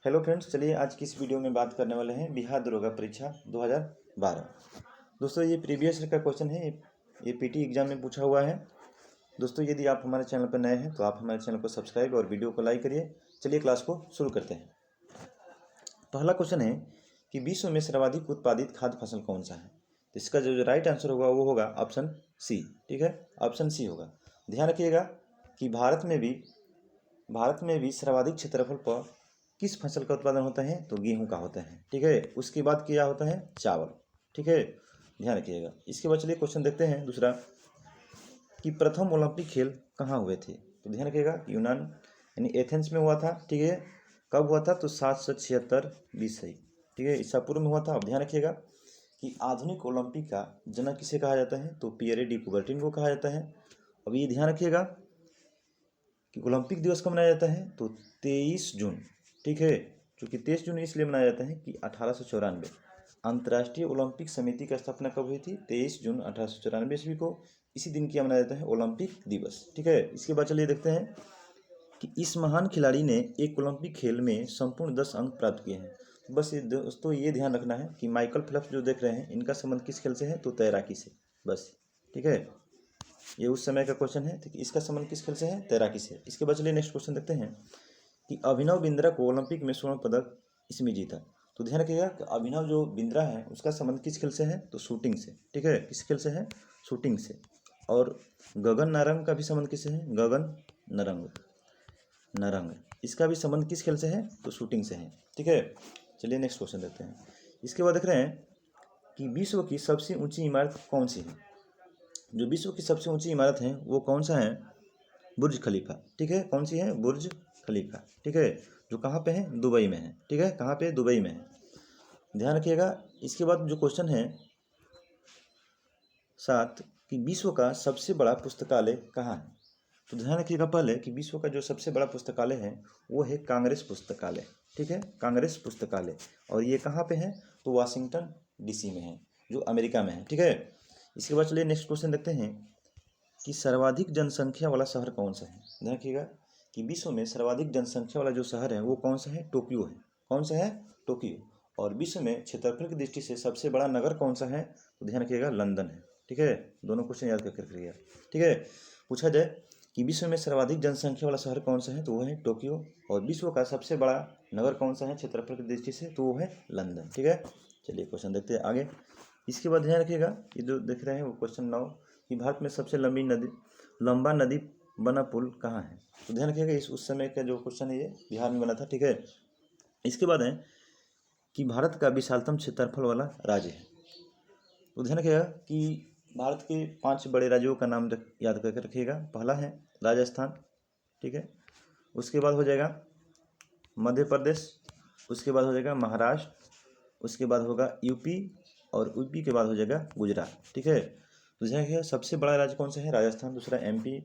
Hello friends, चलिए आज की इस वीडियो में बात करने वाले हैं बिहार दरोगा परीक्षा 2012। दोस्तों ये प्रीवियस ईयर का क्वेश्चन है। ये पीटी एग्जाम में पूछा हुआ है। दोस्तों यदि आप हमारे चैनल पर नए हैं तो आप हमारे चैनल को सब्सक्राइब और वीडियो को लाइक करिए। चलिए क्लास को शुरू करते हैं। पहला क्वेश्चन है कि विश्व में सर्वाधिक उत्पादित खाद्य फसल कौन सा है। तो इसका जो राइट आंसर होगा वो होगा ऑप्शन सी। ठीक है, ऑप्शन सी होगा। ध्यान रखिएगा कि भारत में भी सर्वाधिक क्षेत्रफल पर किस फसल का उत्पादन होता है, तो गेहूं का होता है। ठीक है, उसके बाद क्या होता है, चावल। ठीक है, ध्यान रखिएगा। इसके बाद चलिए क्वेश्चन देखते हैं दूसरा कि प्रथम ओलंपिक खेल कहाँ हुए थे। तो ध्यान रखिएगा यूनान यानी एथेंस में हुआ था। ठीक है, कब हुआ था, तो 776 BC। ठीक है, ईसा पूर्व में हुआ था। अब ध्यान रखिएगा कि आधुनिक ओलंपिक का जनक किसे कहा जाता है, तो पियरे डी कुबर्टिन को कहा जाता है। अब ये ध्यान रखिएगा कि ओलंपिक दिवस कब मनाया जाता है, तो 23 जून। ठीक है, चूँकि 23 जून इसलिए मनाया जाता है कि 1894 अंतर्राष्ट्रीय ओलंपिक समिति की स्थापना कब हुई थी, 23 जून 1894 ईस्वी को। इसी दिन किया मनाया जाता है ओलंपिक दिवस। ठीक है, इसके बाद चलिए देखते हैं कि इस महान खिलाड़ी ने एक ओलंपिक खेल में संपूर्ण 10 अंक प्राप्त किए हैं। बस ये दोस्तों ये ध्यान रखना है कि माइकल फेल्प्स जो देख रहे हैं इनका संबंध किस खेल से है, तो तैराकी से। बस ठीक है, ये उस समय का क्वेश्चन है। ठीक, इसका संबंध किस खेल से है, तैराकी से। इसके बाद चलिए नेक्स्ट क्वेश्चन देखते हैं कि अभिनव बिंद्रा को ओलंपिक में स्वर्ण पदक इसमें जीता। तो ध्यान रखिएगा कि अभिनव जो बिंद्रा है उसका संबंध किस खेल से है, तो शूटिंग से। ठीक है, किस खेल से है, शूटिंग से। और गगन नारंग का भी संबंध किससे है, गगन नारंग इसका भी संबंध किस खेल से है, तो शूटिंग से है। ठीक है, चलिए नेक्स्ट क्वेश्चन देखते हैं। इसके बाद देख रहे हैं कि विश्व की सबसे ऊंची इमारत कौन सी है। जो विश्व की सबसे ऊंची इमारत है वो कौन सा है, बुर्ज खलीफा। ठीक है, कौन सी है, बुर्ज खलीफा। ठीक है, जो कहाँ पे है, दुबई में है। ठीक है, कहाँ पे, दुबई में है। ध्यान रखिएगा। इसके बाद जो क्वेश्चन है 7 कि विश्व का सबसे बड़ा पुस्तकालय कहाँ है। तो ध्यान रखिएगा पहले कि विश्व का जो सबसे बड़ा पुस्तकालय है वो है कांग्रेस पुस्तकालय। ठीक है, कांग्रेस पुस्तकालय। और ये कहाँ पे है, तो वाशिंगटन DC में है, जो अमेरिका में है। ठीक है, इसके बाद चलिए नेक्स्ट क्वेश्चन देखते हैं कि सर्वाधिक जनसंख्या वाला शहर कौन सा है। ध्यान रखिएगा कि विश्व में सर्वाधिक जनसंख्या वाला जो शहर है वो कौन सा है, टोक्यो है। कौन सा है, टोक्यो। और विश्व में क्षेत्रफल की दृष्टि से सबसे बड़ा नगर कौन सा है, तो ध्यान रखिएगा लंदन है। ठीक है, दोनों क्वेश्चन याद करके रखिएगा। ठीक है, पूछा जाए कि विश्व में सर्वाधिक जनसंख्या वाला शहर कौन सा है, तो वो है टोक्यो। और विश्व का सबसे बड़ा नगर कौन सा है क्षेत्रफल की दृष्टि से, तो वो है लंदन। ठीक है, चलिए क्वेश्चन देखते हैं आगे। इसके बाद ध्यान रखिएगा ये जो देख रहे हैं वो क्वेश्चन 9 कि भारत में सबसे लंबा नदी बना पुल कहाँ है। तो ध्यान रखिएगा इस उस समय का जो क्वेश्चन है ये बिहार में बना था। ठीक है, इसके बाद है कि भारत का विशालतम क्षेत्रफल वाला राज्य है। तो ध्यान रखिएगा कि भारत के 5 बड़े राज्यों का नाम याद करके रखिएगा। पहला है राजस्थान। ठीक है, उसके बाद हो जाएगा मध्य प्रदेश, उसके बाद हो जाएगा महाराष्ट्र, उसके बाद होगा यूपी, और यूपी के बाद हो जाएगा गुजरात। ठीक है, तो ध्यान रखिएगा सबसे बड़ा राज्य कौन सा है, राजस्थान, दूसरा MP,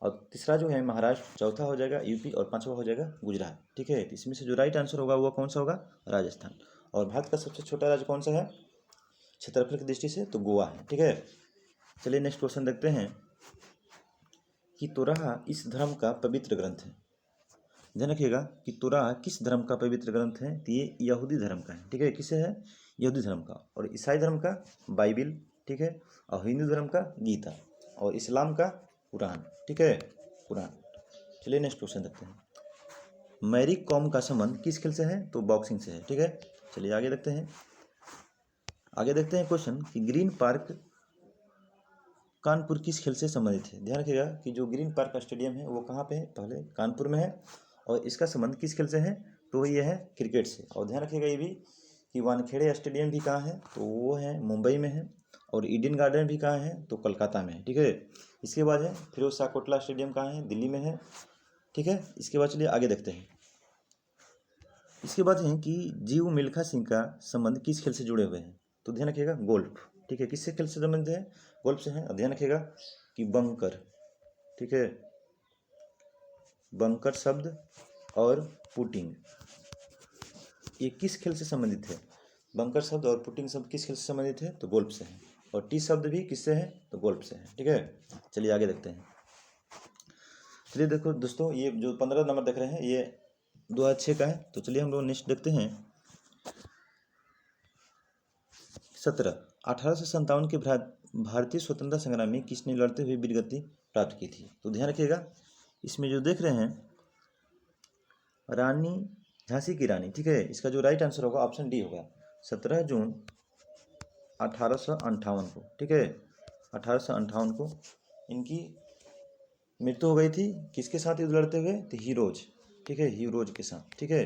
और तीसरा जो है महाराष्ट्र, चौथा हो जाएगा यूपी, और पांचवा हो जाएगा गुजरात। ठीक है, तो इसमें से जो राइट आंसर होगा वो कौन सा होगा, राजस्थान। और भारत का सबसे छोटा राज्य कौन सा है क्षेत्रफल की दृष्टि से, तो गोवा है। ठीक है, चलिए नेक्स्ट क्वेश्चन देखते हैं कि तुरहा इस धर्म का पवित्र ग्रंथ है। ध्यान रखिएगा कि तुरहा किस धर्म का पवित्र ग्रंथ है, तो ये यहूदी धर्म का है। ठीक है, किसे है, यहूदी धर्म का। और ईसाई धर्म का बाइबिल। ठीक है, और हिंदू धर्म का गीता, और इस्लाम का कुरान। ठीक है, कुरान। चलिए नेक्स्ट क्वेश्चन देखते हैं। मैरी कॉम का संबंध किस खेल से है, तो बॉक्सिंग से है। ठीक है, चलिए आगे देखते हैं। आगे देखते हैं क्वेश्चन कि ग्रीन पार्क कानपुर किस खेल से संबंधित है। ध्यान रखिएगा कि जो ग्रीन पार्क स्टेडियम है वो कहाँ पे है, पहले कानपुर में है। और इसका संबंध किस खेल से है, तो ये है क्रिकेट से। और ध्यान रखिएगा ये भी कि वानखेड़े स्टेडियम भी कहाँ है, तो वो है मुंबई में है। और ईडन गार्डन भी कहाँ है, तो कोलकाता में है। ठीक है, इसके बाद है फिरोज शाह कोटला स्टेडियम कहाँ है, दिल्ली में है। ठीक है, इसके बाद चलिए आगे देखते हैं। इसके बाद है कि जीव मिल्खा सिंह का संबंध किस खेल से जुड़े हुए हैं। तो ध्यान रखिएगा गोल्फ। ठीक है, किससे खेल से संबंध है, गोल्फ से है। और ध्यान रखिएगा कि बंकर। ठीक है, बंकर शब्द और पुटिंग ये किस खेल से संबंधित है, बंकर शब्द और पुटिंग शब्द किस खेल से संबंधित है, तो गोल्फ से है। और टी शब्द भी किससे है, तो गोल्फ से है। ठीक है, चलिए आगे देखते हैं। चलिए देखो दोस्तों, ये जो 15 नंबर देख रहे हैं ये 2006 का है। तो चलिए हम लोग नेक्स्ट देखते हैं। 17 1857 के भारतीय स्वतंत्रता संग्राम में किसने लड़ते हुए वीरगति प्राप्त की थी? तो ध्यान रखिएगा, इसमें जो देख रहे हैं रानी झांसी की रानी, ठीक है, इसका जो राइट आंसर होगा ऑप्शन डी होगा। 17 जून 1858 को, ठीक है, 1858 को इनकी मृत्यु हो गई थी। किसके साथ युद्ध लड़ते हुए? तो हीरोज, ठीक है, हीरोज के साथ, ठीक है,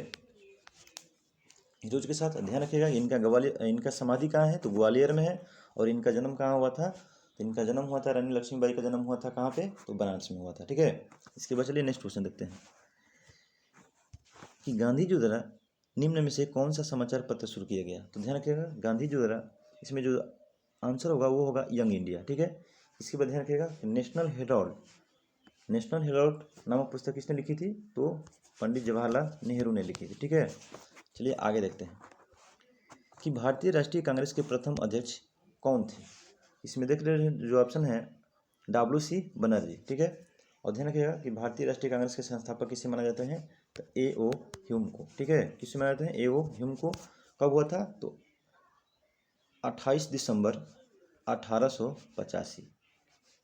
हीरोज के साथ। ध्यान रखिएगा, इनका ग्वालियर, इनका समाधि कहाँ है? तो ग्वालियर में है। और इनका जन्म कहाँ हुआ था? तो इनका जन्म हुआ था, रानी लक्ष्मीबाई का जन्म हुआ था कहाँ पे? तो बनारस में हुआ था, ठीक है। इसके बाद चलिए नेक्स्ट क्वेश्चन देखते हैं कि गांधी जी द्वारा निम्न में से कौन सा समाचार पत्र शुरू किया गया? तो ध्यान रखिएगा, गांधी जी द्वारा, इसमें जो आंसर होगा वो होगा यंग इंडिया, ठीक है। इसके बाद ध्यान रखिएगा नेशनल हेराल्ड, नेशनल हेराल्ड नामक पुस्तक किसने लिखी थी? तो पंडित जवाहरलाल नेहरू ने लिखी थी, ठीक है। चलिए आगे देखते हैं कि भारतीय राष्ट्रीय कांग्रेस के प्रथम अध्यक्ष कौन थे? इसमें देख रहे हैं जो ऑप्शन है WC बनर्जी, ठीक है। और ध्यान रखिएगा कि भारतीय राष्ट्रीय कांग्रेस के संस्थापक किसे माना जाते हैं? तो A.O. ह्यूम को, ठीक है। किसे माना जाते हैं? A.O. ह्यूम को। कब हुआ था? तो 28 दिसंबर 1885,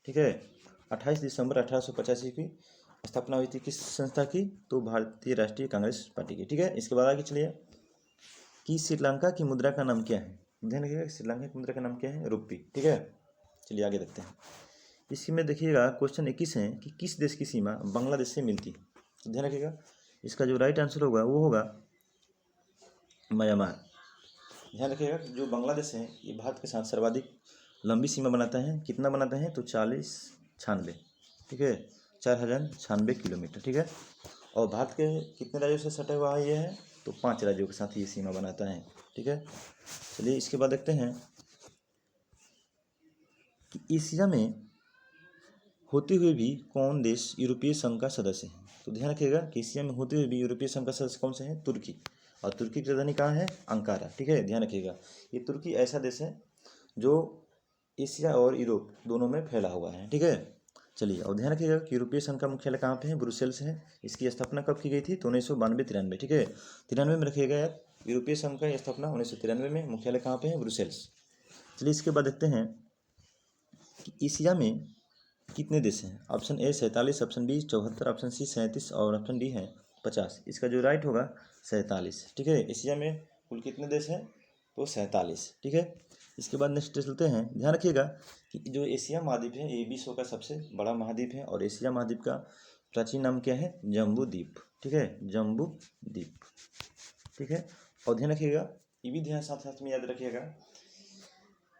ठीक है, 28 दिसंबर 1885 की स्थापना हुई थी किस संस्था की? तो भारतीय राष्ट्रीय कांग्रेस पार्टी की, ठीक है। इसके बाद आगे चलिए कि श्रीलंका की मुद्रा का नाम क्या है? ध्यान रखिएगा, श्रीलंका की मुद्रा का नाम क्या है? रुपी, ठीक है। चलिए आगे देखते हैं। इसमें देखिएगा क्वेश्चन 21 है कि किस देश की सीमा बांग्लादेश से मिलती है? तो ध्यान रखिएगा, इसका जो राइट आंसर होगा वो होगा म्यांमार। ध्यान रखिएगा जो बांग्लादेश है ये भारत के साथ सर्वाधिक लंबी सीमा बनाता है। कितना बनाता है? तो 4096, ठीक है, 4096 किलोमीटर, ठीक है। और भारत के कितने राज्यों से सटा हुआ है ये है? तो 5 राज्यों के साथ ये सीमा बनाता है, ठीक है। चलिए इसके बाद देखते हैं कि एशिया में होते हुए भी कौन देश यूरोपीय संघ का सदस्य है? तो ध्यान रखिएगा कि एशिया में होते हुए भी यूरोपीय संघ का सदस्य कौन से है? तुर्की। और तुर्की की राजधानी कहाँ है? अंकारा, ठीक है। ध्यान रखिएगा ये तुर्की ऐसा देश है जो एशिया और यूरोप दोनों में फैला हुआ है, ठीक है। चलिए और ध्यान रखिएगा कि यूरोपीय संघ का मुख्यालय कहाँ पे है? ब्रुसेल्स है। इसकी स्थापना कब की गई थी? तो 1992-93, ठीक है, 93 में रखिएगा यार। यूरोपीय संघ का स्थापना 1993 में, मुख्यालय कहाँ पे है? ब्रुसेल्स। चलिए इसके बाद देखते हैं कि एशिया में कितने देश हैं? Option A 47, option B 74, option C 37 और ऑप्शन डी है 50। इसका जो राइट होगा 47, ठीक है। एशिया में कुल कितने देश हैं? तो 47, ठीक है। इसके बाद नेक्स्ट चलते हैं। ध्यान रखिएगा कि जो एशिया महाद्वीप है ये विश्व का सबसे बड़ा महाद्वीप है। और एशिया महाद्वीप का प्राचीन नाम क्या है? जम्बू द्वीप, ठीक है, जम्बू द्वीप, ठीक है। और ध्यान रखिएगा, ये भी ध्यान साथ साथ में याद रखिएगा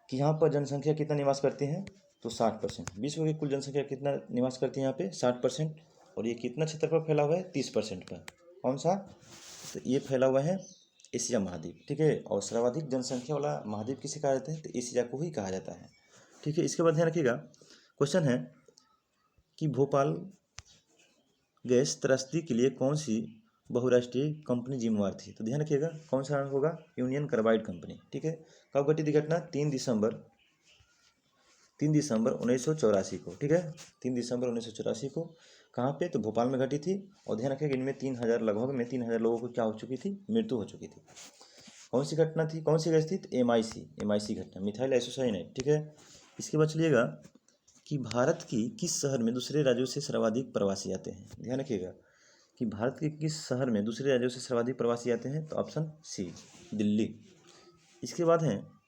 कि यहाँ पर जनसंख्या कितना निवास करती है? तो 60%। विश्व की कुल जनसंख्या कितना निवास करती है यहाँ पे? 60%। और ये कितना क्षेत्र पर फैला हुआ है? 30% पर। कौन सा? तो ये फैला हुआ है एशिया महाद्वीप, ठीक है। और सर्वाधिक जनसंख्या वाला महाद्वीप किसे कहा जाता है? तो एशिया को ही कहा जाता है, ठीक है। इसके बाद ध्यान रखिएगा क्वेश्चन है कि भोपाल गैस त्रासदी के लिए कौन सी बहुराष्ट्रीय कंपनी जिम्मेवार थी? तो ध्यान रखिएगा कौन सा होगा? यूनियन कार्बाइड कंपनी, ठीक है। कब घटी थी घटना? 3 दिसंबर 1984 को, ठीक है, 3 दिसंबर 1984 को। कहाँ पे? तो भोपाल में घटी थी। और ध्यान रखिएगा इनमें 3000 लगभग में 3000 लोगों को क्या हो चुकी थी? मृत्यु हो चुकी थी। कौन सी घटना थी? कौन सी गैस थी? तो MIC घटना, मिथाइल आइसोसाइनेट, ठीक है। इसके बाद चलिएगा कि भारत की किस शहर में दूसरे राज्यों से सर्वाधिक प्रवासी आते हैं? ध्यान रखिएगा कि भारत के किस शहर में दूसरे राज्यों से सर्वाधिक प्रवासी आते हैं? तो ऑप्शन सी दिल्ली। इसके बाद है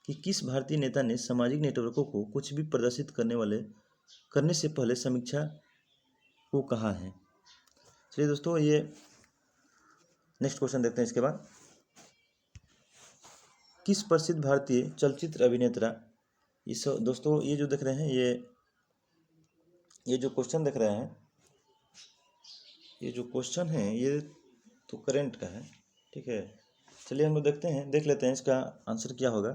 कि किस भारतीय नेता ने सामाजिक नेटवर्कों को कुछ भी प्रदर्शित करने से पहले समीक्षा को कहा है? चलिए दोस्तों ये नेक्स्ट क्वेश्चन देखते हैं। इसके बाद किस प्रसिद्ध भारतीय चलचित्र अभिनेता, इस दोस्तों ये जो देख रहे हैं ये जो क्वेश्चन देख रहे हैं, ये जो क्वेश्चन है ये तो करंट का है, ठीक है। चलिए हम लोग देख लेते हैं इसका आंसर क्या होगा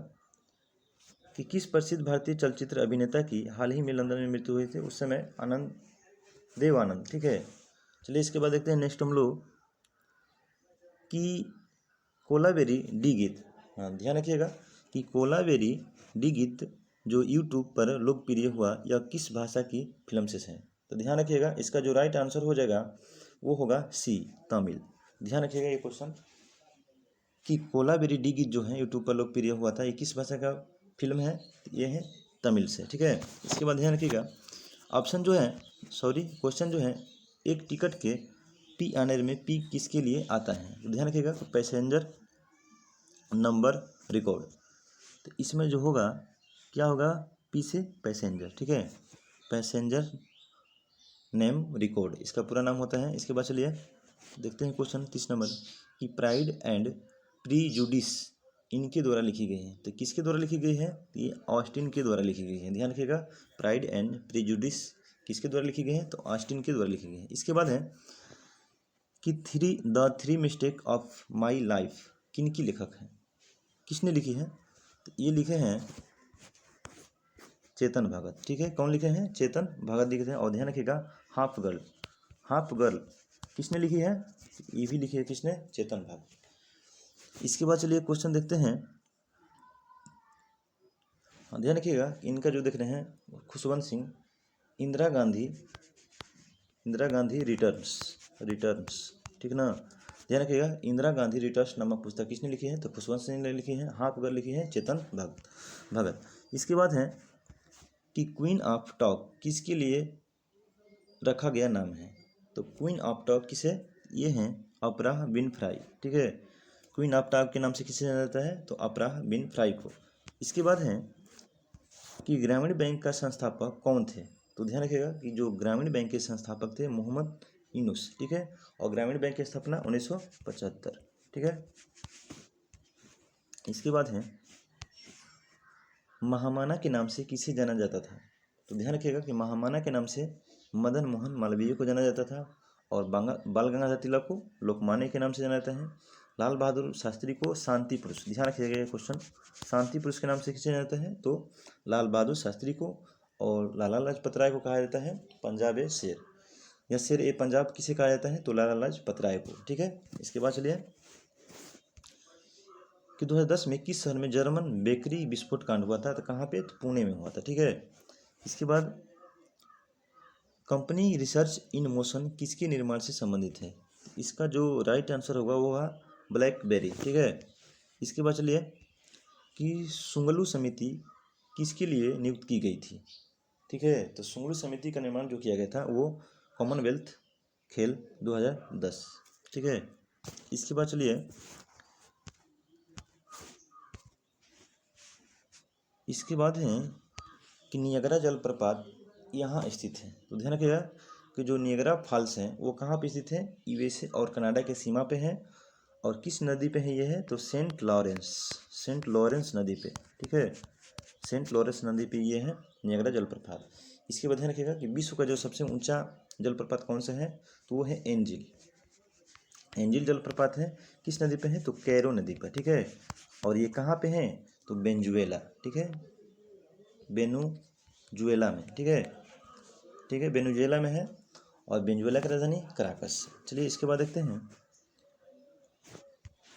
कि किस प्रसिद्ध भारतीय चलचित्र अभिनेता की हाल ही में लंदन में मृत्यु हुई थी? उस समय देव आनंद, ठीक है। चलिए इसके बाद देखते हैं नेक्स्ट हम लोग कि कोलावेरी डी गीत, हाँ ध्यान रखिएगा कि कोलावेरी डी गीत जो यूट्यूब पर लोकप्रिय हुआ यह किस भाषा की फिल्म से है? तो ध्यान रखिएगा इसका जो राइट आंसर हो जाएगा वो होगा सी तमिल। ध्यान रखिएगा ये क्वेश्चन कि कोलावेरी डी गीत जो है यूट्यूब पर लोकप्रिय हुआ था, ये किस भाषा का फिल्म है? ये है तमिल से, ठीक है। इसके बाद ध्यान रखिएगा ऑप्शन जो है, सॉरी क्वेश्चन जो है, एक टिकट के पी आने में पी किसके लिए आता है? तो ध्यान रखिएगा तो पैसेंजर नंबर रिकॉर्ड, तो इसमें जो होगा क्या होगा, पी से पैसेंजर, ठीक है, पैसेंजर नेम रिकॉर्ड इसका पूरा नाम होता है। इसके बाद चलिए देखते हैं क्वेश्चन 30 नंबर कि प्राइड एंड प्रीजुडिस इनके द्वारा लिखी गई है, तो किसके द्वारा लिखी गई है? ये ऑस्टिन के द्वारा लिखी गई है। ध्यान रखिएगा प्राइड एंड प्रीजुडिस किसके द्वारा लिखी गई है? तो ऑस्टिन के द्वारा लिखी गई है। इसके बाद है कि three mistake of my life किन की लेखक है, किसने लिखी है? तो ये लिखे हैं चेतन भगत, ठीक है। कौन लिखे हैं? चेतन भगत लिखे हैं। और ध्यान रखिएगा हाफ गर्ल, हाफ गर्ल किसने लिखी है? ये भी लिखी है किसने? चेतन भगत। इसके बाद चलिए क्वेश्चन देखते हैं, ध्यान रखिएगा इनका जो देख रहे हैं खुशवंत सिंह, इंदिरा गांधी रिटर्न्स, ठीक ना। ध्यान रखिएगा इंदिरा गांधी रिटर्न्स नामक पुस्तक किसने लिखी है? तो खुशवंत सिंह ने लिखी है। हाफ गर्ल लिखी है चेतन भगत। इसके बाद है कि क्वीन ऑफ टॉक किसके लिए रखा गया नाम है? तो क्वीन ऑफ टॉक किसे? ये हैं ओपरा विनफ्राई, ठीक है। क्वीन ऑफ टॉक के नाम से किसे जाना जाता है? तो ओपरा विनफ्राई को। इसके बाद है कि ग्रामीण बैंक का संस्थापक कौन थे? तो ध्यान रखिएगा कि जो ग्रामीण बैंक के संस्थापक थे मोहम्मद यूनुस, ठीक है। और ग्रामीण बैंक की स्थापना 1975, ठीक है। इसके बाद है महामाना के नाम से किसे जाना जाता था? तो ध्यान रखिएगा कि महामाना के नाम से मदन मोहन मालवीय को जाना जाता था, और बाल गंगाधर तिलक को लोकमान्य के नाम से जाना जाता है। लाल बहादुर शास्त्री को शांति पुरुष, ध्यान रखिएगा ये क्वेश्चन, शांति पुरुष के नाम से किसे जाना जाता है? तो लाल बहादुर शास्त्री को। और लाला लाजपत राय को कहा जाता है पंजाब ए शेर, या शेर ए पंजाब किसे कहा जाता है? तो लाला लाजपत राय को, ठीक है। इसके बाद चलिए कि 2010 में किस शहर में जर्मन बेकरी विस्फोट कांड हुआ था? तो कहाँ पे? तो पुणे में हुआ था, ठीक है। इसके बाद कंपनी रिसर्च इन मोशन किसके निर्माण से संबंधित है? इसका जो राइट आंसर होगा वो है ब्लैकबेरी, ठीक है। इसके बाद चलिए कि सुंगलू समिति किसके लिए नियुक्त की गई थी? ठीक है, तो सुंगलू समिति का निर्माण जो किया गया था वो कॉमनवेल्थ खेल 2010, ठीक है। इसके बाद चलिए इसके बाद है कि नियाग्रा जलप्रपात यहाँ स्थित है। तो ध्यान रखिएगा कि जो नियाग्रा फॉल्स हैं वो कहाँ पे स्थित है? यूएसए और कनाडा के सीमा पे है। और किस नदी पे है ये है? तो सेंट लॉरेंस नदी पे, ठीक है। सेंट लॉरेंस नदी पे ये है नियाग्रा जलप्रपात। इसके बाद ध्यान रखिएगा कि विश्व का जो सबसे ऊंचा जलप्रपात कौन सा है? तो वो है एंजिल जलप्रपात है। किस नदी पे है? तो कैरो नदी पर, ठीक है। और ये कहाँ पे है? तो वेनेजुएला, ठीक है, वेनेजुएला में, ठीक है, वेनेजुएला में है। और वेनेजुएला की राजधानी कराकस। चलिए इसके बाद देखते हैं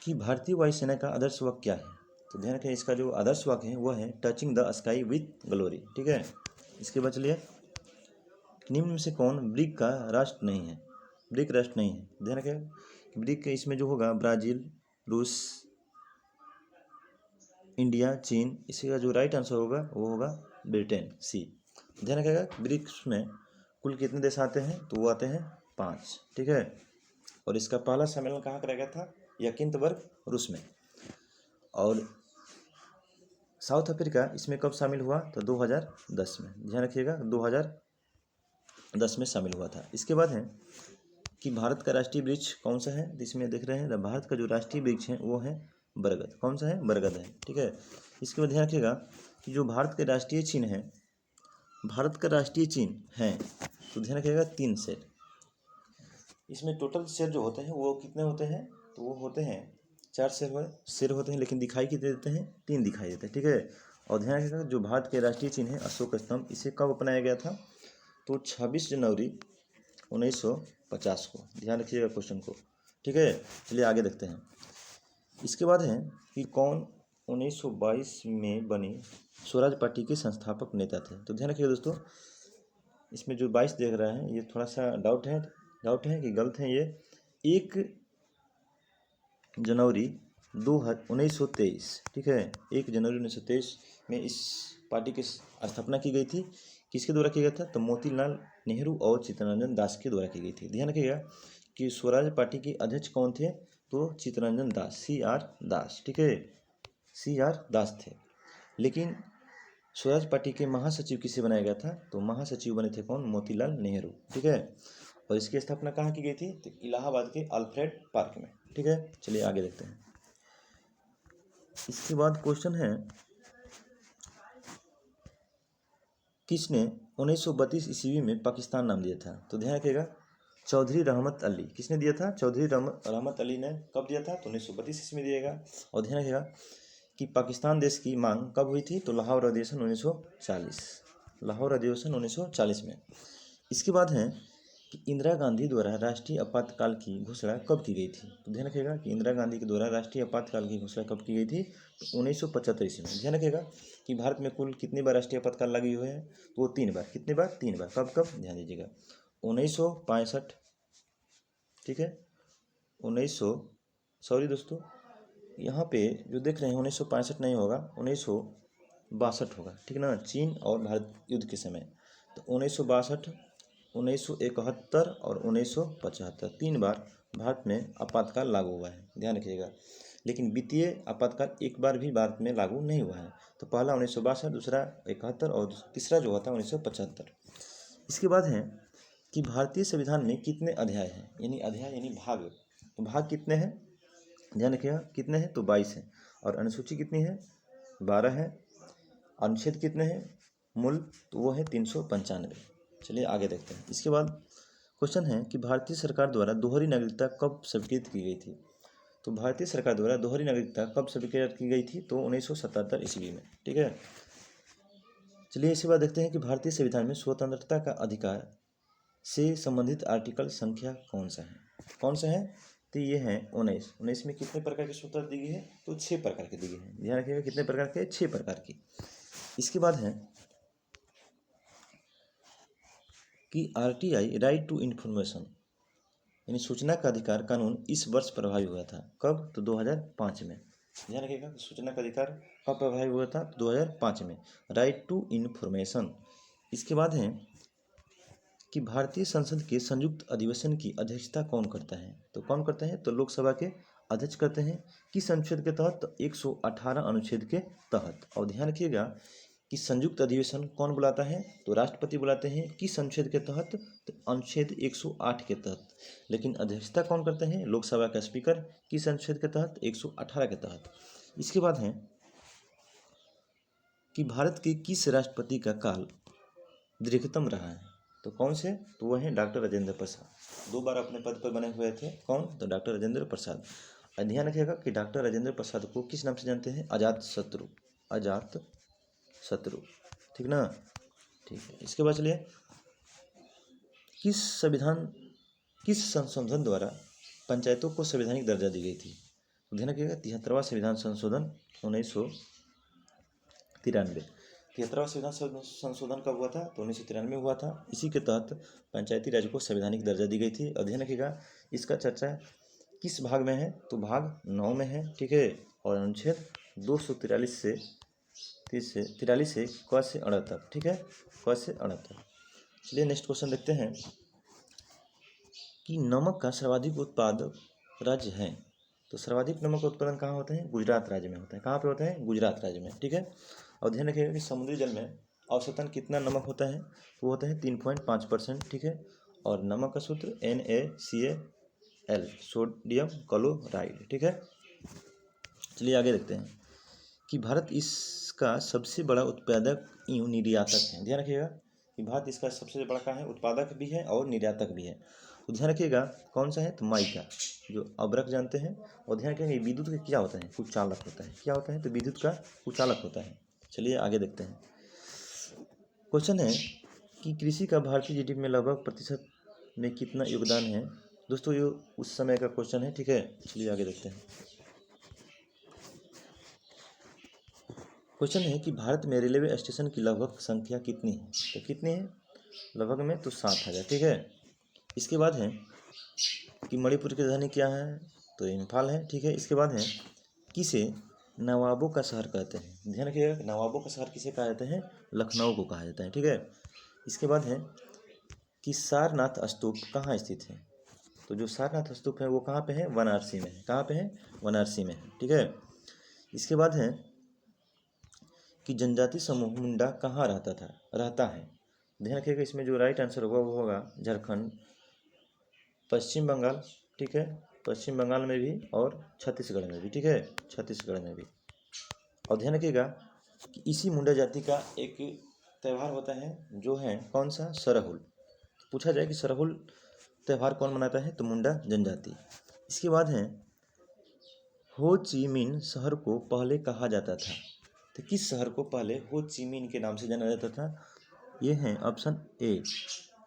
कि भारतीय वायुसेना का आदर्श वाक्य क्या है? तो ध्यान रखें इसका जो आदर्श वाक्य है वो है touching the sky with glory, ठीक है। इसके बाद चलिए निम्न में से कौन ब्रिक का राष्ट्र नहीं है? ब्रिक राष्ट्र नहीं है, ध्यान रखें ब्रिक इसमें जो होगा ब्राज़ील, रूस, इंडिया, चीन। इसी का जो राइट आंसर होगा वो होगा ब्रिटेन, सी। ध्यान रखिएगा ब्रिक्स में कुल कितने देश आते हैं? तो वो आते हैं 5, ठीक है। और इसका पहला सम्मेलन कहाँ कराया गया था? यकिंतबर्ग, रूस में। और साउथ अफ्रीका इसमें कब शामिल हुआ? तो 2010 में, ध्यान रखिएगा 2010 में शामिल हुआ था। इसके बाद है कि भारत का राष्ट्रीय वृक्ष कौन सा है? इसमें देख रहे हैं भारत का जो राष्ट्रीय वृक्ष है वो है बरगद। कौन सा है? बरगद है, ठीक है। इसके बाद ध्यान रखिएगा कि जो भारत का राष्ट्रीय चिन्ह है, भारत का राष्ट्रीय चिन्ह है, तो ध्यान रखिएगा 3 शेर। इसमें टोटल शेर जो होते हैं वो कितने होते हैं? तो वो होते हैं 4 शेर होते हैं, लेकिन दिखाई कितने देते हैं? 3 दिखाई देते हैं, ठीक है। और ध्यान रखिएगा जो भारत के राष्ट्रीय चिन्ह है अशोक स्तंभ, इसे कब अपनाया गया था? तो 26 जनवरी 1950 को। ध्यान रखिएगा क्वेश्चन को, ठीक है। चलिए आगे देखते हैं। इसके बाद है कि कौन 1922 में बनी स्वराज पार्टी के संस्थापक नेता थे? तो ध्यान रखिएगा दोस्तों इसमें जो 22 देख रहे हैं ये थोड़ा सा डाउट है कि गलत है ये। एक जनवरी 1923, ठीक है, 1 जनवरी 1923 में इस पार्टी की स्थापना की गई थी। किसके द्वारा किया गया था? तो मोतीलाल नेहरू और चित्तरंजन दास के द्वारा की गई थी। ध्यान रखिएगा कि स्वराज पार्टी के अध्यक्ष कौन थे? तो चित्तरंजन दास, CR दास, ठीक है, CR दास थे। लेकिन स्वराज पार्टी के महासचिव किसे बनाया गया था? तो महासचिव बने थे कौन? मोतीलाल नेहरू, ठीक है। और इसकी स्थापना कहाँ की गई थी? तो इलाहाबाद के अल्फ्रेड पार्क में, ठीक है। चलिए आगे देखते हैं। इसके बाद क्वेश्चन है, किसने 1932 ईस्वी में पाकिस्तान नाम दिया था? तो ध्यान रखिएगा, चौधरी रहमत अली। किसने दिया था? चौधरी रहमत अली ने कब दिया था? तो 1932 ईस्वी में दिएगा। और ध्यान रखिएगा कि पाकिस्तान देश की मांग कब हुई थी? तो लाहौर अधिवेशन 1940, लाहौर अधिवेशन 1940 में। इसके बाद है कि इंदिरा गांधी द्वारा राष्ट्रीय आपातकाल की घोषणा कब की गई थी? तो ध्यान रखिएगा कि इंदिरा गांधी के द्वारा राष्ट्रीय आपातकाल की घोषणा कब की गई थी? तो 1975 ईस्वी में। ध्यान रखिएगा कि भारत में कुल कितनी बार राष्ट्रीय आपातकाल लागू हुए हैं? तो वो 3 बार। कितनी बार? 3 बार। कब कब? ध्यान दीजिएगा, 1965, ठीक है, 1900, सॉरी दोस्तों, यहाँ पे जो देख रहे हैं 1965 नहीं होगा, 1962 होगा, ठीक ना, चीन और भारत युद्ध के समय। तो 1962, 1971 और 1975, 3 बार भारत में आपातकाल लागू हुआ है, ध्यान रखिएगा। लेकिन वित्तीय आपातकाल एक बार भी भारत में लागू नहीं हुआ है। तो पहला 1962, दूसरा 71 और तीसरा जो हुआ था 1975। इसके बाद है कि भारतीय संविधान में कितने अध्याय हैं? यानी अध्याय यानी भाग। तो भाग कितने हैं? ध्यान रखिएगा, कितने हैं? तो 22 हैं। और अनुसूची कितनी है? 12 है। अनुच्छेद कितने हैं? मूल तो वो है 395। चलिए आगे देखते हैं। इसके बाद क्वेश्चन है कि भारतीय सरकार द्वारा दोहरी नागरिकता कब स्वीकृत की गई थी? तो भारतीय सरकार द्वारा दोहरी नागरिकता कब स्वीकृत की गई थी? तो 1977 ईस्वी में, ठीक है। चलिए इसके बाद देखते हैं कि भारतीय संविधान में स्वतंत्रता का अधिकार से संबंधित आर्टिकल संख्या कौन सा है? कौन सा है? तो ये है 19 में कितने प्रकार की स्वतंत्रता दी गई है? तो 6 प्रकार की दी गई है। ध्यान रखिएगा कितने प्रकार के? 6 प्रकार की। इसके बाद है कि RTI, राइट टू इन्फॉर्मेशन, यानी सूचना का अधिकार कानून इस वर्ष प्रभावी हुआ था। कब? तो 2005 में। ध्यान रखिएगा सूचना का अधिकार कब प्रभावी हुआ था? 2005 में, राइट टू इन्फॉर्मेशन। इसके बाद है कि भारतीय संसद के संयुक्त अधिवेशन की अध्यक्षता कौन करता है? तो कौन करता है? तो लोकसभा के अध्यक्ष करते हैं। किस अनुच्छेद के तहत? तो 118 अनुच्छेद के तहत। और ध्यान रखिएगा कि संयुक्त अधिवेशन कौन बुलाता है? तो राष्ट्रपति बुलाते हैं। किस अनुच्छेद के तहत? तो अनुच्छेद 108 के तहत। लेकिन अध्यक्षता कौन करते हैं? लोकसभा का स्पीकर। किस अनुच्छेद के तहत? 118 के तहत। इसके बाद है कि भारत के किस राष्ट्रपति का काल दीर्घतम रहा है? तो कौन से? तो वह हैं डॉक्टर राजेंद्र प्रसाद। 2 बार अपने पद पर बने हुए थे। कौन? तो डॉक्टर राजेंद्र प्रसाद। ध्यान रखिएगा कि डॉक्टर राजेंद्र प्रसाद को किस नाम से जानते हैं? अजात शत्रु, अजात शत्रु, ठीक ना, ठीक है। इसके बाद चलिए, किस संशोधन द्वारा पंचायतों को संवैधानिक दर्जा दी गई थी? तो ध्यान रखिएगा 73वां संविधान संशोधन 1993। 73वां संविधान संशोधन कब हुआ था? तो 1993 हुआ था। इसी के तहत पंचायती राज को संवैधानिक दर्जा दी गई थी। और ध्यान रखिएगा इसका चर्चा किस भाग में है? तो भाग 9 में है, ठीक है। और अनुच्छेद 243 से 43 से क से अड़ तक, ठीक है, क से अड़ तक। चलिए नेक्स्ट क्वेश्चन देखते हैं कि नमक का सर्वाधिक उत्पादक राज्य है। तो सर्वाधिक नमक का उत्पादन कहाँ होता है? गुजरात राज्य में होता है। कहाँ पे होता है? गुजरात राज्य में, ठीक है। और ध्यान रखिएगा कि समुद्री जल में औसतन कितना नमक होता है? वो होता है 3.5%, ठीक है। और नमक का सूत्र NaCl, सोडियम क्लोराइड, ठीक है। चलिए आगे देखते हैं कि भारत इसका सबसे बड़ा उत्पादक एवं निर्यातक है। ध्यान रखिएगा कि भारत इसका सबसे बड़ा क्या है? उत्पादक भी है और निर्यातक भी है। तो ध्यान रखिएगा कौन सा है? तो माइका, जो अब्रक जानते हैं। और ध्यान रखिएगा विद्युत का क्या होता है? कुचालक होता है। क्या होता है? तो विद्युत का कुचालक होता है। चलिए आगे देखते हैं। क्वेश्चन है कि कृषि का भारतीय GDP में लगभग प्रतिशत में कितना योगदान है? दोस्तों ये उस समय का क्वेश्चन है, ठीक है। चलिए आगे देखते हैं। क्वेश्चन है कि भारत में रेलवे स्टेशन की लगभग संख्या कितनी है? तो कितनी है लगभग में? तो 7,000, ठीक है। इसके बाद है कि मणिपुर की राजधानी क्या है? तो इम्फाल है, ठीक है। इसके बाद है किसे नवाबों का शहर कहते हैं, ध्यान रखिएगा, नवाबों का शहर किसे कहा जाता है, लखनऊ को कहा जाता है, ठीक है। इसके बाद है कि सारनाथ स्तूप कहाँ स्थित है, तो जो सारनाथ स्तूप है वो कहाँ पे है, वाराणसी में है, कहाँ पे है, वाराणसी में है, ठीक है। इसके बाद है कि जनजाति समूह मुंडा कहाँ रहता है, ध्यान रखिएगा, इसमें जो राइट आंसर होगा वो होगा झारखंड, पश्चिम बंगाल, ठीक है, पश्चिम बंगाल में भी और छत्तीसगढ़ में भी, ठीक है, छत्तीसगढ़ में भी। और ध्यान रखिएगा कि इसी मुंडा जाति का एक त्यौहार होता है जो है कौन सा, सरहुल। पूछा जाए कि सरहुल त्यौहार कौन मनाता है, तो मुंडा जनजाति। इसके बाद है हो ची मिन शहर को पहले कहा जाता था, तो किस शहर को पहले हो ची मिन के नाम से जाना जाता था, ये है ऑप्शन ए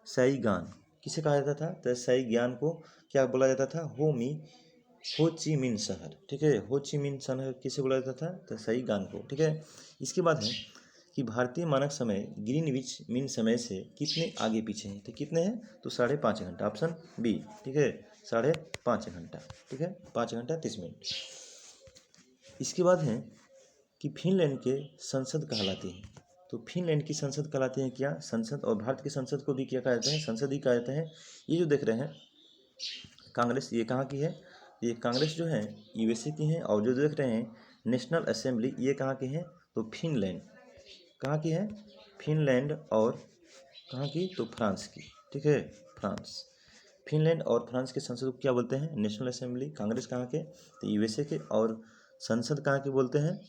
साइगान। किसे कहा जाता था, तो साइगान को क्या बोला जाता था, हो ची मिन शहर, ठीक है, हो ची मिन शहर किसे बोला जाता था, तो साइगान को, ठीक है। इसके बाद है कि भारतीय मानक समय ग्रीनविच मीन समय से कितने आगे पीछे हैं, तो कितने हैं, तो 5.5 घंटा, ऑप्शन बी, ठीक है, 5.5 घंटा, ठीक है, 5 घंटा 30 मिनट। इसके बाद है कि फिनलैंड के संसद कहलाती है, तो फिनलैंड की संसद कहलाती है क्या, संसद, और भारत की संसद को भी क्या कहा जाता है, संसद ही कहा जाता है। ये जो देख रहे हैं कांग्रेस, ये कहाँ की है, ये कांग्रेस जो है यूएसए की है, और जो देख रहे हैं नेशनल असेंबली, ये कहाँ की है, तो फिनलैंड, कहाँ की है, फिनलैंड, और कहाँ की, तो फ्रांस की, ठीक है, फ्रांस। फिनलैंड और फ्रांस के संसद को क्या बोलते हैं, नेशनल असेंबली। कांग्रेस कहाँ के, तो यूएसए के, और संसद कहाँ के बोलते हैं,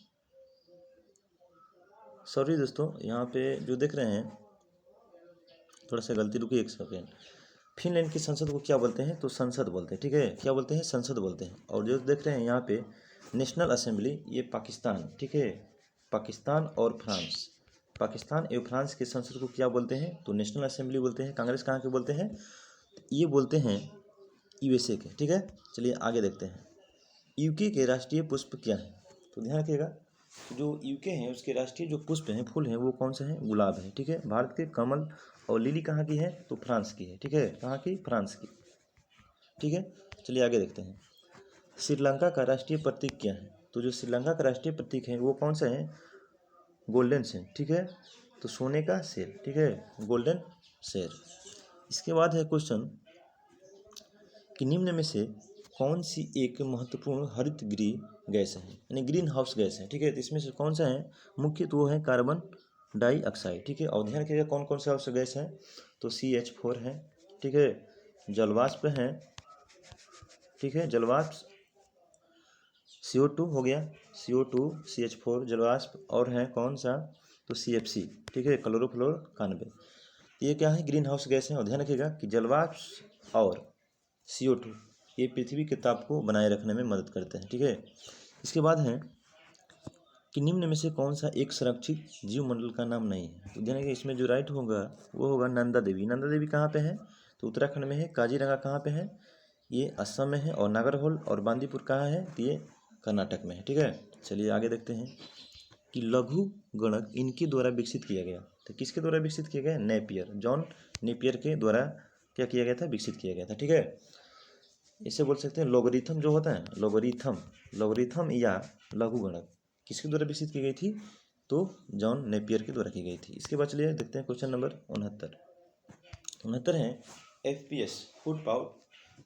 सॉरी दोस्तों, यहाँ पे जो देख रहे हैं थोड़ा सा गलती, रुकिए एक सेकेंड। फिनलैंड की संसद को क्या बोलते हैं, तो संसद बोलते हैं, ठीक है, क्या बोलते हैं, संसद बोलते हैं। और जो देख रहे हैं यहाँ पे नेशनल असेंबली, ये पाकिस्तान, ठीक है, पाकिस्तान और फ्रांस, पाकिस्तान एवं फ्रांस के संसद को क्या बोलते हैं, तो नेशनल असेंबली बोलते हैं। कांग्रेस कहाँ के बोलते हैं, ये बोलते हैं यूएसए के, ठीक है। चलिए आगे देखते हैं, यूके के राष्ट्रीय पुष्प क्या है, तो ध्यान रखिएगा जो यूके हैं उसके राष्ट्रीय जो पुष्प हैं, फूल हैं, वो कौन से हैं, गुलाब है, ठीक है। भारत के कमल और लिली कहाँ की है, तो फ्रांस की है, ठीक है, कहाँ की, फ्रांस की, ठीक है। चलिए आगे देखते हैं, श्रीलंका का राष्ट्रीय प्रतीक क्या है, तो जो श्रीलंका का राष्ट्रीय प्रतीक है वो कौन सा है, गोल्डन शेर, ठीक है, तो सोने का शेर, ठीक है, गोल्डन शेर। इसके बाद है क्वेश्चन कि निम्न में से कौन सी एक महत्वपूर्ण हरित गृह गैस है, यानी ग्रीन हाउस गैस है, ठीक है, तो इसमें से कौन सा है मुख्य, तो वो है कार्बन डाइऑक्साइड, ठीक है। और ध्यान रखिएगा कौन कौन सा उससे गैस है, तो CH4 है, ठीक है, जलवाष्प है, ठीक है, जलवाष्प CO2 हो गया, CO2 CH4 जलवाष्प, और है कौन सा, तो CFC, ठीक है, क्लोरोफ्लोरोकार्बन। ये क्या है, ग्रीन हाउस गैस है। और ध्यान रखिएगा कि जलवाष्प और CO2 ये पृथ्वी के ताप को बनाए रखने में मदद करते हैं, ठीक है। इसके बाद है कि निम्न में से कौन सा एक संरक्षित जीव मंडल का नाम नहीं है, तो ध्यान रखिए इसमें जो राइट होगा वो होगा नंदा देवी। नंदा देवी कहाँ पे है, तो उत्तराखंड में है। काजीरंगा कहाँ पे है, ये असम में है। और नागरहोल और बांदीपुर कहाँ है, तो ये कर्नाटक में है, ठीक है। चलिए आगे देखते हैं कि लघु गणक इनके द्वारा विकसित किया गया, तो किसके द्वारा विकसित किया गया, नेपियर, जॉन नेपियर के द्वारा क्या किया गया था, विकसित किया गया था, ठीक है। इसे बोल सकते हैं लोगरिथम जो होता है, लोगरिथम या लघु गणक किसके द्वारा विकसित की गई थी, तो जॉन नेपियर के द्वारा की गई थी। इसके बाद चलिए देखते हैं क्वेश्चन नंबर 69 है FPS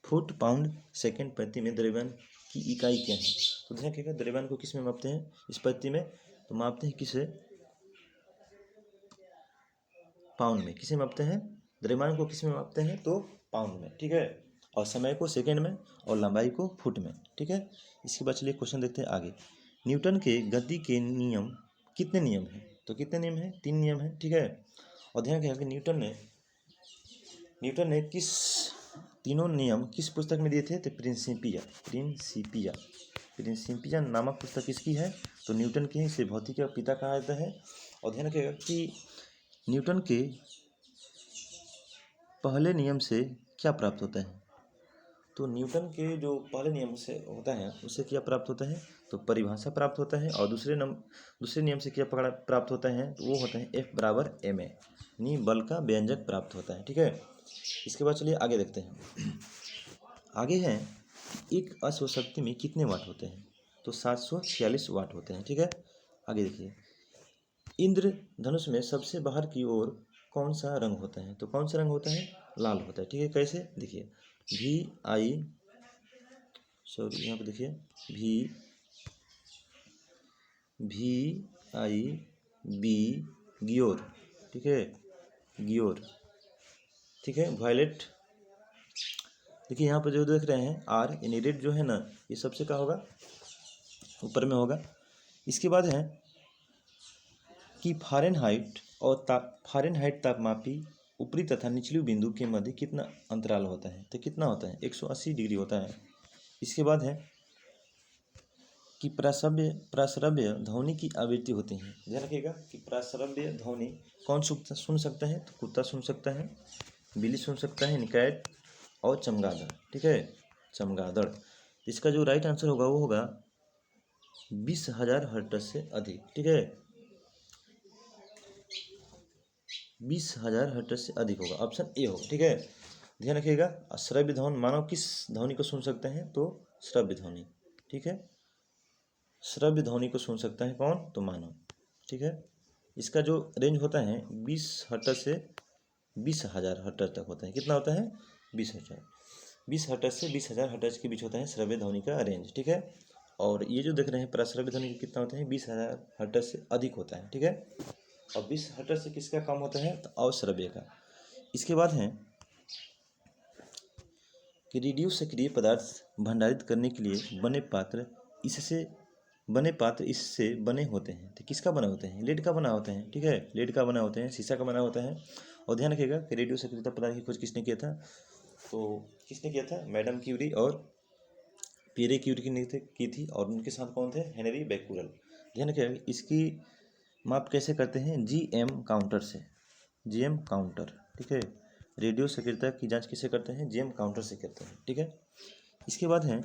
फुट पाउंड सेकेंड प्रति में द्रव्यमान की इकाई क्या है, तो ध्यान रखिएगा द्रव्यमान को किस में मापते हैं, इस प्रति में, तो मापते हैं किसे, पाउंड में। किसे मापते हैं, द्रव्यमान को किस में मापते हैं, तो पाउंड में, ठीक है। और समय को सेकेंड में, और लंबाई को फुट में, ठीक है। इसके बाद चलिए क्वेश्चन देखते हैं आगे, न्यूटन के गति के नियम कितने नियम हैं, तो कितने नियम हैं, 3 नियम हैं, ठीक है। और ध्यान रखिएगा कि न्यूटन ने किस तीनों नियम किस पुस्तक में दिए थे, तो प्रिंसिपिया नामक पुस्तक किसकी है, तो न्यूटन की है। इसे भौतिकी का पिता कहा जाता है। और ध्यान रखिएगा कि न्यूटन के पहले नियम से क्या प्राप्त होता है, तो न्यूटन के जो पहले नियम से होता है उससे क्या प्राप्त होता है, तो परिभाषा प्राप्त होता है। और दूसरे नियम से क्या प्राप्त होता है, तो वो होता है F बराबर ma, यानी बल का व्यंजक प्राप्त होता है, ठीक है। इसके बाद चलिए आगे देखते हैं, आगे है एक अश्व शक्ति में कितने वाट होते हैं? तो 746 वाट होते हैं। ठीक है, आगे देखिए, इंद्र धनुष में सबसे बाहर की ओर कौन सा रंग होता है? तो कौन सा रंग होता है? लाल होता है। ठीक है, कैसे? देखिए, यहाँ पे देखिए, VIB ग्योर। ठीक है, ग्योर। ठीक है, वायलेट। देखिए यहाँ पर जो देख रहे हैं R यानी रेड जो है ना, ये सबसे क्या होगा? ऊपर में होगा। इसके बाद है कि फारेनहाइट तापमापी ऊपरी तथा निचली बिंदु के मध्य कितना अंतराल होता है? तो कितना होता है? 180 डिग्री होता है। इसके बाद है कि प्राश्रव्य ध्वनि की आवृत्ति होती है। ध्यान रखिएगा कि प्राश्रव्य ध्वनि कौन सुन सकता है? तो कुत्ता सुन सकता है, बिल्ली सुन सकता है, कैट, और चमगादड़। ठीक है, चमगादड़। इसका जो राइट आंसर होगा वो होगा 20,000 हर्ट्ज से अधिक। ठीक है, 20,000 हर्ट्ज से अधिक होगा, ऑप्शन ए होगा। ठीक है, ध्यान रखिएगा। श्रव्य ध्वनि, मानव किस ध्वनि को सुन सकते हैं? तो श्रव्य ध्वनि। ठीक है, श्रव्य ध्वनि को सुन सकता है कौन? तो मानव। ठीक है, इसका जो रेंज होता है 20 हर्ट्ज से 20,000 हर्ट्ज तक होता है। कितना होता है? 20,000 हर्ट्ज से 20,000 हर्ट्ज के बीच होता है श्रव्य ध्वनि का रेंज। ठीक है, और ये जो देख रहे हैं प्रश्रव्य ध्वनि कितना होता है? 20,000 हर्ट्ज से अधिक होता है। ठीक है, और 20 हर्ट्ज से किसका कम होता है? तो अश्रव्य का। इसके बाद है कि रेडियो सक्रिय पदार्थ भंडारित करने के लिए बने पात्र इससे बने होते हैं। तो किसका बना होते हैं? लेड का बना होते हैं। ठीक है, लेड का बना होते हैं, शीशा का बना होता है। और ध्यान रखिएगा कि रेडियो सक्रियता पदार्थ की खोज किसने किया था? तो किसने किया था? मैडम क्यूरी और पियरे क्यूरी ने की थी, और उनके साथ कौन थे? Henry Becquerel. ध्यान रखिएगा, इसकी माप कैसे करते हैं? GM काउंटर से, GM काउंटर। ठीक है, रेडियो सक्रियता की जांच किसे करते हैं? GM काउंटर से करते हैं। ठीक है, इसके बाद है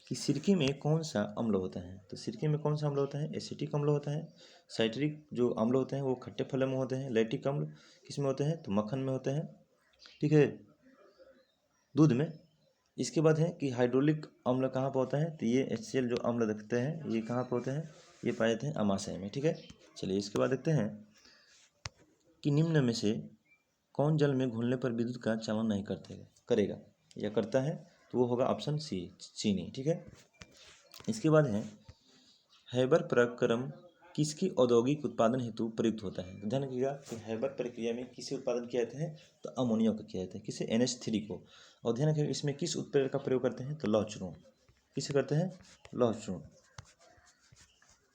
कि सिरके में कौन सा अम्ल होता है? तो सिरके में कौन सा अम्ल होता है? एसिटिक अम्ल होता है। साइट्रिक जो अम्ल होते हैं वो खट्टे फल में होते हैं। लैक्टिक अम्ल किस में होते हैं? तो मक्खन में होते हैं। ठीक है, दूध में। इसके बाद है कि हाइड्रोलिक अम्ल कहाँ पर होता है? तो ये HCl जो अम्ल देखते हैं ये कहाँ पर होते हैं? ये पाए जाते हैं अमाशय में। ठीक है, चलिए इसके बाद देखते हैं कि निम्न में से कौन जल में घुलने पर विद्युत का चालन नहीं करेगा या करता है? तो वो होगा ऑप्शन सी, चीनी। ठीक है, इसके बाद है हैबर प्रक्रम किसकी औद्योगिक उत्पादन हेतु प्रयुक्त होता है? ध्यान रखिएगा कि हैबर प्रक्रिया में किसे उत्पादन किया जाता है? तो अमोनिया का किया जाता है। किसे? NH3 को। और ध्यान रखिएगा इसमें किस उत्प्रेरक का प्रयोग करते हैं? तो लौह चूर्ण। किसे करते हैं? लौह चूर्ण।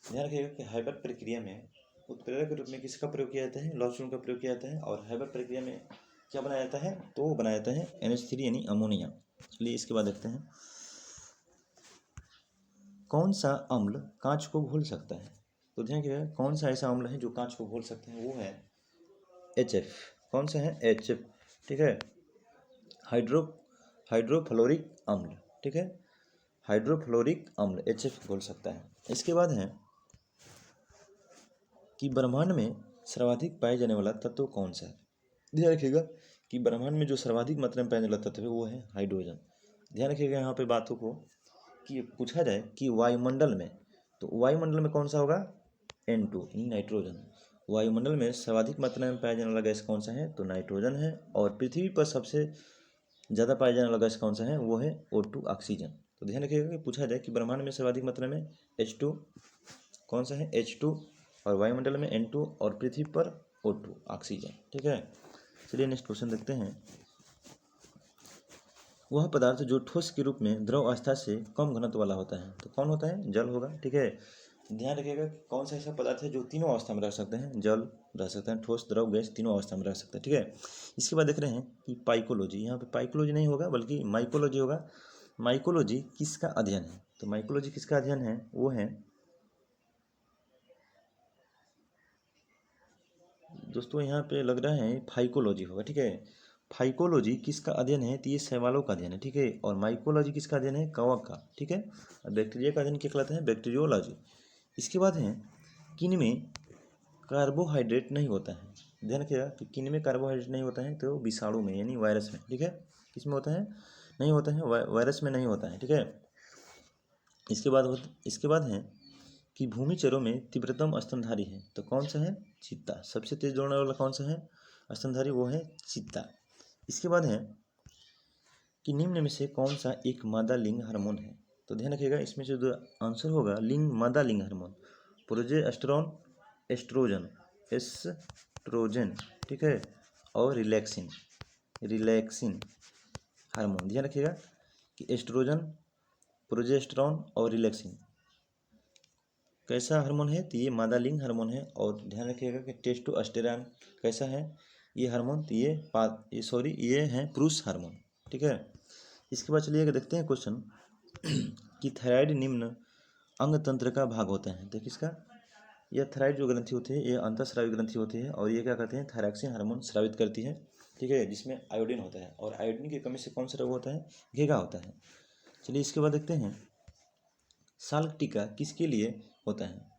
ध्यान रखिएगा कि हैबर प्रक्रिया में उत्प्रेरक के रूप में किसका प्रयोग किया जाता है? लौह चूर्ण का प्रयोग किया जाता है। और हैबर प्रक्रिया में क्या बनाया जाता है? तो वो बनाया जाता है NH3 यानी अमोनिया। चलिए इसके बाद देखते हैं कौन सा अम्ल कांच को घोल सकता है? तो ध्यान रखिएगा कौन सा ऐसा अम्ल है जो कांच को घोल सकते हैं? वो है HF। कौन सा है? HF। ठीक है, हाइड्रोफ्लोरिक अम्ल। ठीक है, हाइड्रोफ्लोरिक अम्ल HF घोल सकता है। इसके बाद है कि ब्रह्मांड में सर्वाधिक पाए जाने वाला तत्व कौन सा है? ध्यान रखिएगा कि ब्रह्मांड में जो सर्वाधिक मात्रा में पाए जाने वाला तत्व है वो है हाइड्रोजन। ध्यान रखिएगा यहाँ पे बातों को कि पूछा जाए कि वायुमंडल में, तो वायुमंडल में कौन सा होगा? N2 nitrogen. वायुमंडल में सर्वाधिक मात्रा में पाया जाने वाला गैस कौन सा है? तो नाइट्रोजन है। और पृथ्वी पर सबसे ज़्यादा पाया जाने वाला गैस कौन सा है? वो है O2 ऑक्सीजन। तो ध्यान रखिएगा कि पूछा जाए कि ब्रह्मांड में सर्वाधिक मात्रा में H2 कौन सा है? H2, और वायुमंडल में N2, और पृथ्वी पर O2 ऑक्सीजन। ठीक है, चलिए नेक्स्ट क्वेश्चन देखते हैं। वह पदार्थ जो ठोस के रूप में द्रव अवस्था से कम घनत्व वाला होता है, तो कौन होता है? जल होगा। ठीक है, ध्यान रखिएगा कौन सा ऐसा पदार्थ है जो तीनों अवस्था में रह सकते हैं? जल रह सकते हैं, ठोस, द्रव, गैस, तीनों अवस्था में रह सकते हैं। ठीक है, इसके बाद देख रहे हैं कि पाइकोलॉजी, यहाँ पे पाइकोलॉजी नहीं होगा बल्कि माइकोलॉजी होगा। माइकोलॉजी किसका अध्ययन है? तो माइकोलॉजी किसका अध्ययन है? वो है दोस्तों यहाँ पे लग रहा है फाइकोलॉजी होगा। ठीक है, फाइकोलॉजी किसका अध्ययन है? तो ये शैवालों का अध्ययन है। ठीक है, और माइकोलॉजी किसका अध्ययन है? कवक का। ठीक है, और बैक्टीरिया का अध्ययन क्या कहलाता है? बैक्टीरियोलॉजी। इसके बाद है किन में कार्बोहाइड्रेट नहीं होता है? ध्यान रखिएगा कि किन में कार्बोहाइड्रेट नहीं होता है? तो विषाणु में यानी वायरस में। ठीक है, किसमें होता है? नहीं होता है, वायरस में नहीं होता है, ठीक है। इसके बाद है कि भूमिचरों में तीव्रतम स्तनधारी है, तो कौन सा है? चीता। सबसे तेज दौड़ने वाला कौन सा है स्तनधारी? वो है चीता। इसके बाद है कि निम्न में से कौन सा एक मादा लिंग हार्मोन है? तो ध्यान रखिएगा, इसमें से जो आंसर होगा मादा लिंग हार्मोन, प्रोजेस्टेरॉन, एस्ट्रोजन, एस्ट्रोजन, ठीक है, और रिलैक्सिन हार्मोन। ध्यान रखिएगा कि एस्ट्रोजन, प्रोजेस्टेरॉन और रिलैक्सिन कैसा हार्मोन है? तो ये मादा लिंग हार्मोन है। और ध्यान रखिएगा कि टेस्टोस्टेरोन कैसा है? ये हार्मोन, तो ये है पुरुष हार्मोन, ठीक है। इसके बाद चलिए देखते हैं क्वेश्चन कि थायराइड निम्न अंग तंत्र का भाग होता है। तो किसका? यह थायराइड जो ग्रंथि होती है, ये अंतःस्रावी ग्रंथि होती है और ये क्या करते हैं? थायरॉक्सिन हार्मोन स्रावित करती है, ठीक है, जिसमें आयोडीन होता है। और आयोडीन की कमी से कौन सा रोग होता है? घेगा होता है। चलिए इसके बाद देखते हैं साल्क टीका किसके लिए होता है?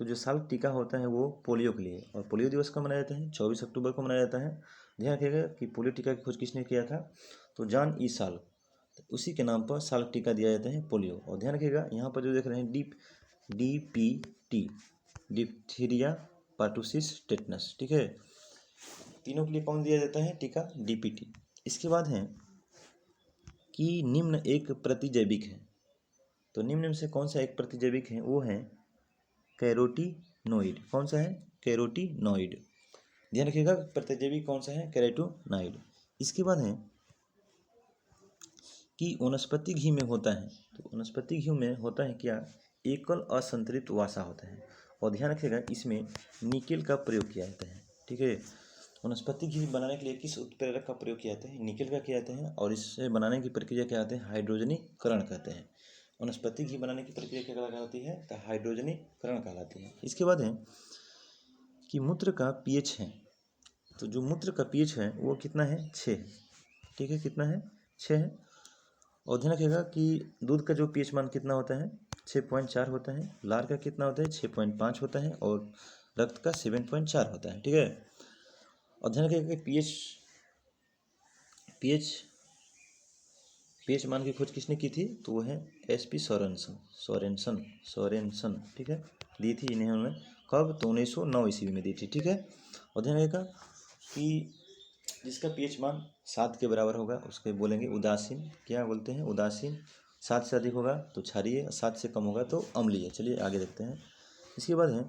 तो जो साल्क टीका होता है वो पोलियो के लिए, और पोलियो दिवस कब मनाया जाता है? 24 अक्टूबर को मनाया जाता है। ध्यान रखिएगा कि पोलियो टीका की खोज किसने किया था? तो जॉन ई साल्क, तो उसी के नाम पर साल्क टीका दिया जाता है, पोलियो। और ध्यान रखिएगा यहाँ पर जो देख रहे हैं DPT, डिप्थीरिया, पार्टुसिस, टेटनस, ठीक है, तीनों के लिए कौन दिया जाता है टीका? DPT। इसके बाद है कि निम्न एक प्रतिजैविक है, तो निम्न में से कौन सा एक प्रतिजैविक है? वो है कैरोटीनोइड। कौन सा है? कैरोटीनोइड। ध्यान रखिएगा प्रतिजैविक कौन सा है? कैरोटीनोइड। इसके बाद है कि वनस्पति घी में होता है, तो वनस्पति घी में होता है क्या? एकल असंतृप्त वसा होता है। और ध्यान रखिएगा इसमें निकेल का प्रयोग किया जाता है, ठीक है। वनस्पति घी बनाने के लिए किस उत्प्रेरक का प्रयोग किया जाता है? निकेल का किया जाता है। और इससे बनाने की प्रक्रिया क्या कहते हैं? हाइड्रोजनीकरण कहते हैं। वनस्पति घी बनाने की प्रक्रिया क्या कहलाती है? तो हाइड्रोजनीकरण कहलाती है। इसके बाद है कि मूत्र का पीएच है, तो जो मूत्र का पीएच है वो कितना है? 6, ठीक है, कितना है? 6 है। और ध्यान रखिएगा कि दूध का जो पीएच मान कितना होता है? 6.4 होता है। लार का कितना होता है? 6.5 होता है। और रक्त का 7.4 होता है, ठीक है। और ध्यान रखिएगा कि पीएच मान की खोज किसने की थी? तो वो है SP सोरेनसन, ठीक है, दी थी इन्हें उन्होंने। कब? तो 1909 ईस्वी में दी थी, ठीक है। और ध्यान रखिएगा कि जिसका पीएच मान 7 के बराबर होगा उसके बोलेंगे उदासीन। क्या बोलते हैं? उदासीन। 7 से अधिक होगा तो क्षारीय, 7 से कम होगा तो अम्लीय। चलिए आगे देखते हैं। इसके बाद है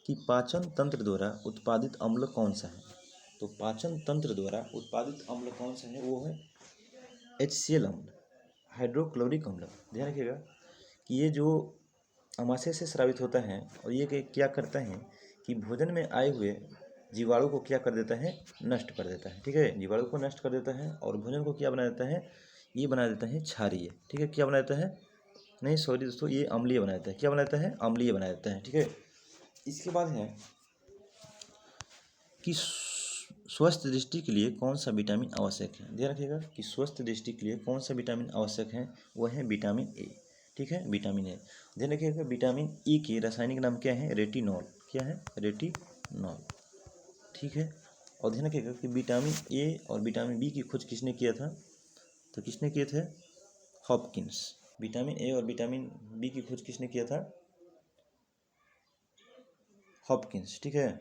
कि पाचन तंत्र द्वारा उत्पादित अम्ल कौन सा है? तो पाचन तंत्र द्वारा उत्पादित अम्ल कौन सा है? वो है HCl अम्ल, हाइड्रोक्लोरिक अम्ल। ध्यान रखिएगा कि ये जो अमाशय से स्रावित होता है और ये क्या करता है कि भोजन में आए हुए जीवाणु को क्या कर देता है? नष्ट कर देता है, ठीक है, जीवाणु को नष्ट कर देता है। और भोजन को क्या बना देता है? ये बना देता है क्षारीय, ठीक है। क्या बना देता है? नहीं सॉरी दोस्तों, ये अम्लीय बना देता है। क्या बना देता है? अम्लीय बना देता है, ठीक है। इसके बाद है कि स्वस्थ दृष्टि के लिए कौन सा विटामिन आवश्यक है? ध्यान रखिएगा कि स्वस्थ दृष्टि के लिए कौन सा विटामिन आवश्यक है? वह है विटामिन ए, ठीक है, विटामिन ए। ध्यान रखिएगा विटामिन ई के रासायनिक नाम क्या है? रेटिनॉल। क्या है? रेटिनॉल, ठीक है। और ध्यान रखिएगा कि विटामिन ए और विटामिन बी की खोज किसने किया था? तो किसने किए थे? हॉपकिंस। विटामिन ए और विटामिन बी की खोज किसने किया था? हॉपकिंस, ठीक है।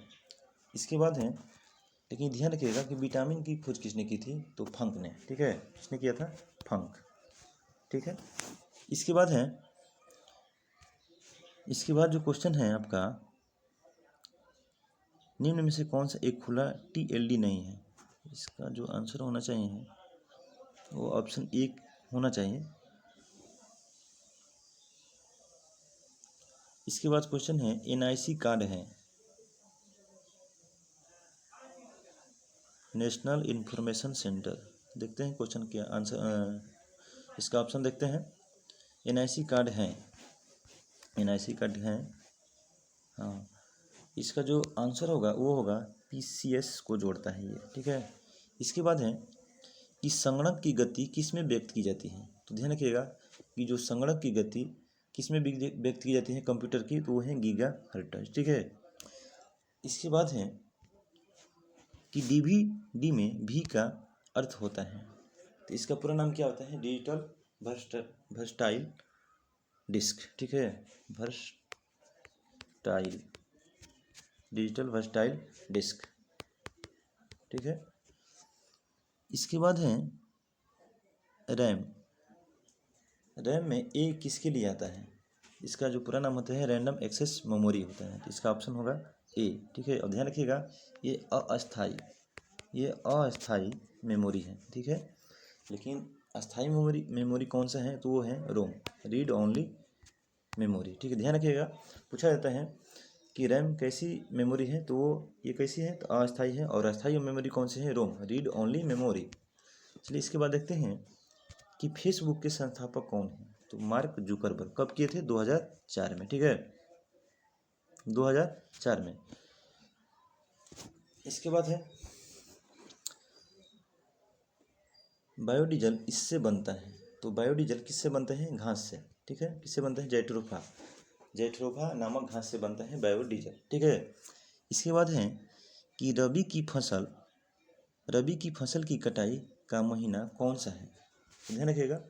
इसके बाद है, लेकिन ध्यान रखिएगा कि विटामिन की खोज किसने की थी? तो फंक ने, ठीक है, किसने किया था? फंक, ठीक है। इसके बाद है, इसके बाद जो क्वेश्चन है आपका, निम्न में से कौन सा एक खुला TLD नहीं है? इसका जो आंसर होना चाहिए वो ऑप्शन 1 होना चाहिए। इसके बाद क्वेश्चन है NIC कार्ड है, नेशनल इन्फॉर्मेशन सेंटर। देखते हैं क्वेश्चन क्या आंसर, इसका ऑप्शन देखते हैं। NIC कार्ड है, NIC कार्ड है, हाँ। इसका जो आंसर होगा वो होगा PCS को जोड़ता है ये, ठीक है। इसके बाद है कि संगणक की गति किस में व्यक्त की जाती है? तो ध्यान रखिएगा कि जो संगणक की गति किस में व्यक्त की जाती है कंप्यूटर की? तो वो है गीगाहर्ट्ज, ठीक है। इसके बाद है कि DVD में V का अर्थ होता है, तो इसका पूरा नाम क्या होता है? डिजिटल वर्सटाइल डिस्क, ठीक है, वर्सटाइल, डिजिटल वर्सटाइल डिस्क, ठीक है। इसके बाद है रैम। रैम में ए किसके लिए आता है? इसका जो पूरा नाम होता है रैंडम एक्सेस मेमोरी होता है, तो इसका ऑप्शन होगा ए, ठीक है। और ध्यान रखिएगा ये अस्थाई मेमोरी है, ठीक है। लेकिन अस्थाई मेमोरी कौन सा है? तो वो है रोम, रीड ओनली मेमोरी, ठीक है। ध्यान रखिएगा पूछा जाता है कि रैम कैसी मेमोरी है, तो वो ये कैसी है? तो अस्थाई है। और अस्थाई मेमोरी कौन सी है? रोम, रीड ओनली मेमोरी। चलिए इसके बाद देखते हैं कि फेसबुक के संस्थापक कौन है? तो मार्क जुकरबर्ग। कब किए थे? 2004 में, ठीक है, 2004 में। इसके बाद है बायोडीजल इससे बनता है। तो बायोडीजल किससे बनता है? घास से, ठीक है। किससे बनता है? जैट्रोफा नामक घास से बनता है बायोडीजल, ठीक है। इसके बाद है कि रबी की फसल की कटाई का महीना कौन सा है? ध्यान रखिएगा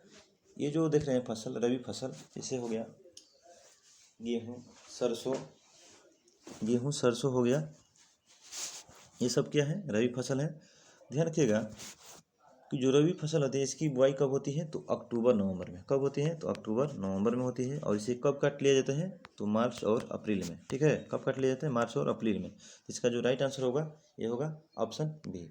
ये जो देख रहे हैं फसल, रबी फसल, जैसे हो गया गेहूँ, सरसों हो गया, ये सब क्या है? रबी फसल है। ध्यान रखिएगा कि जो रबी फसल होती है इसकी बुआई कब होती है? तो अक्टूबर नवंबर में। कब होती है? तो अक्टूबर नवंबर में होती है। और इसे कब काट लिया जाता है? तो मार्च और अप्रैल में, ठीक है। कब काट लिया जाता है? मार्च और अप्रैल में। इसका जो राइट आंसर होगा ये होगा ऑप्शन बी।